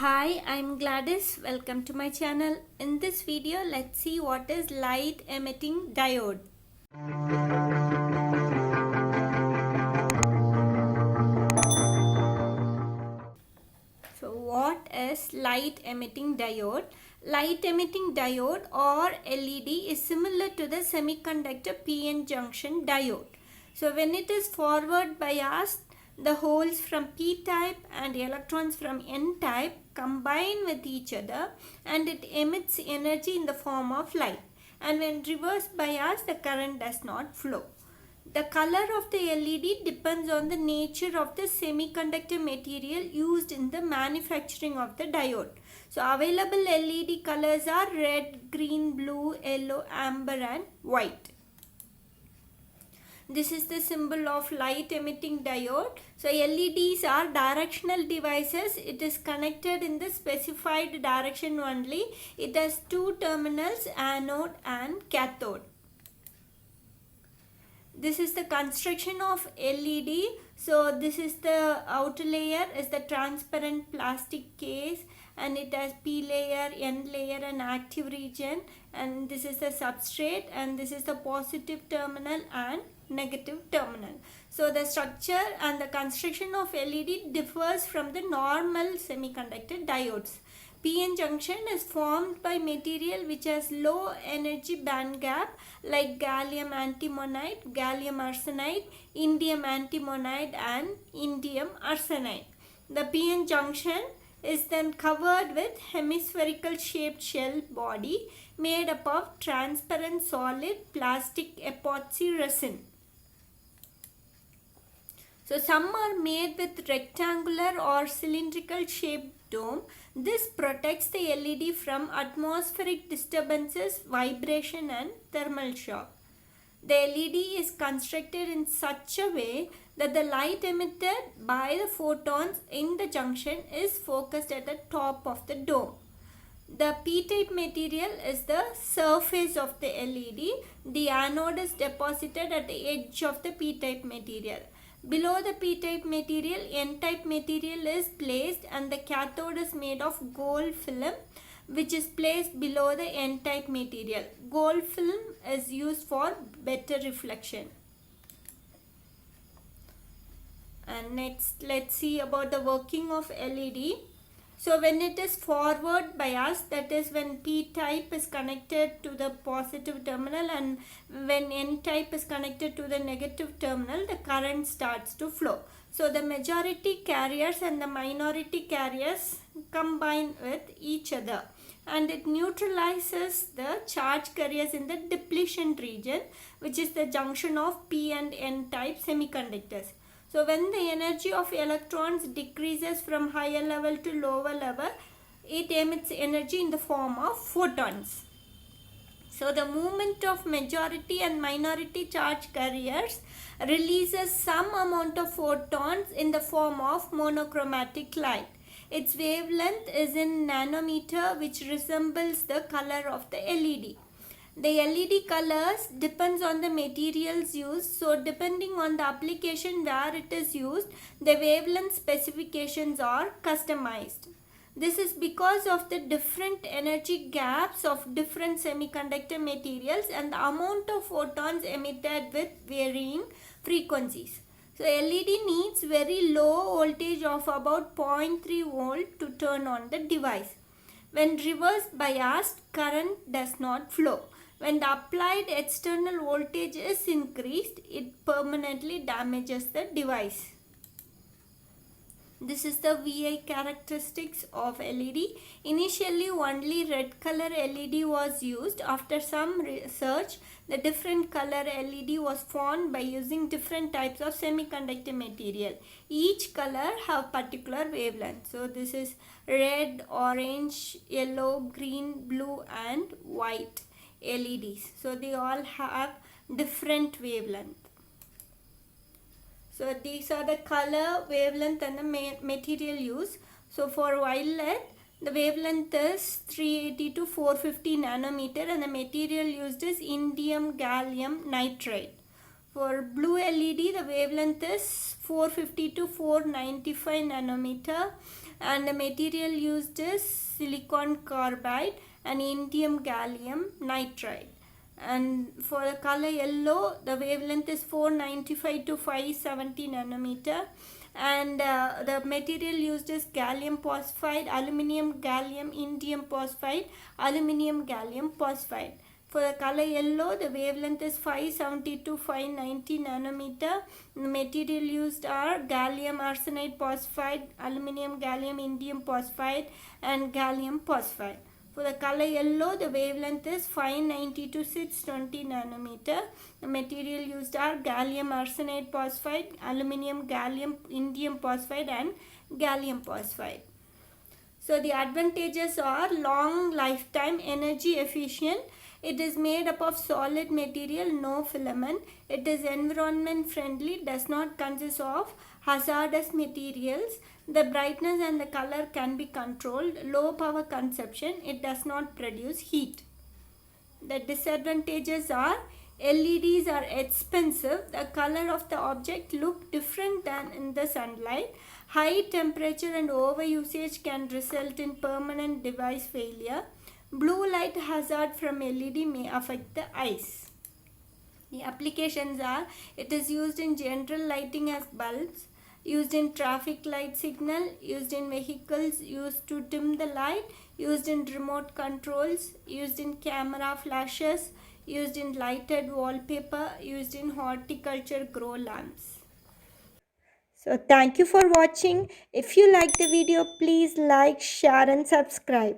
Hi, I'm Gladys. Welcome to my channel. In this video, let's see what is light emitting diode. So what is light emitting diode? Light emitting diode or LED is similar to the semiconductor PN junction diode. So when it is forward biased, the holes from P type and electrons from N type combine with each other and it emits energy in the form of light. And when reverse biased, the current does not flow. The color of the LED depends on the nature of the semiconductor material used in the manufacturing of the diode. So available LED colors are red, green, blue, yellow, amber and white. This is the symbol of light emitting diode. So LEDs are directional devices. It is connected in the specified direction only. It has two terminals, anode and cathode. This is the construction of LED. So this is the outer layer is the transparent plastic case and it has P layer, N layer and active region, and this is the substrate and this is the positive terminal and negative terminal. So the structure and the construction of LED differs from the normal semiconductor diodes. PN junction is formed by material which has low energy band gap like gallium antimonide, gallium arsenide, indium antimonide and indium arsenide. The PN junction is then covered with hemispherical shaped shell body made up of transparent solid plastic epoxy resin. So some are made with rectangular or cylindrical shaped dome. This protects the LED from atmospheric disturbances, vibration and thermal shock. The LED is constructed in such a way that the light emitted by the photons in the junction is focused at the top of the dome. The P-type material is the surface of the LED. The anode is deposited at the edge of the P-type material. Below the P-type material, N-type material is placed and the cathode is made of gold film which is placed below the N-type material. Gold film is used for better reflection. And next, let's see about the working of LED. So when it is forward biased, that is when P-type is connected to the positive terminal and when N-type is connected to the negative terminal, the current starts to flow. So the majority carriers and the minority carriers combine with each other and it neutralizes the charge carriers in the depletion region, which is the junction of P and N-type semiconductors. So when the energy of electrons decreases from higher level to lower level, it emits energy in the form of photons. So the movement of majority and minority charge carriers releases some amount of photons in the form of monochromatic light. Its wavelength is in nanometer, which resembles the color of the LED. The LED colors depends on the materials used. So depending on the application where it is used, the wavelength specifications are customized. This is because of the different energy gaps of different semiconductor materials and the amount of photons emitted with varying frequencies. So LED needs very low voltage of about 0.3 volt to turn on the device. When reverse biased, current does not flow. When the applied external voltage is increased, it permanently damages the device. This is the VI characteristics of LED. Initially, only red color LED was used. After some research, the different color LED was formed by using different types of semiconductor material. Each color have particular wavelength. So this is red, orange, yellow, green, blue and white LEDs. So they all have different wavelength. So these are the color, wavelength and the material used. So for violet, the wavelength is 380 to 450 nanometer and the material used is indium gallium nitride. For blue LED, the wavelength is 450 to 495 nanometer. and the material used is silicon carbide and indium gallium nitride. And for the color yellow, the wavelength is 495 to 570 nanometer, and the material used is gallium phosphide, aluminium gallium, indium phosphide, aluminium gallium phosphide. For the color yellow, the wavelength is 570 to 590 nanometer. The material used are gallium arsenide phosphide, aluminium gallium, indium phosphide, and gallium phosphide. For the color yellow, the wavelength is 590 to 620 nanometer. The material used are gallium arsenide phosphide, aluminium gallium, indium phosphide, and gallium phosphide. So the advantages are long lifetime, energy efficient. It is made up of solid material, no filament. It is environment friendly, does not consist of hazardous materials. The brightness and the color can be controlled. Low power consumption. It does not produce heat. The disadvantages are LEDs are expensive. The color of the object look different than in the sunlight. High temperature and overusage can result in permanent device failure. Blue light hazard from LED may affect the eyes. The applications are: it is used in general lighting as bulbs, used in traffic light signal, used in vehicles used to dim the light, used in remote controls, used in camera flashes, used in lighted wallpaper, used in horticulture grow lamps. So thank you for watching. If you like the video, please like, share and subscribe.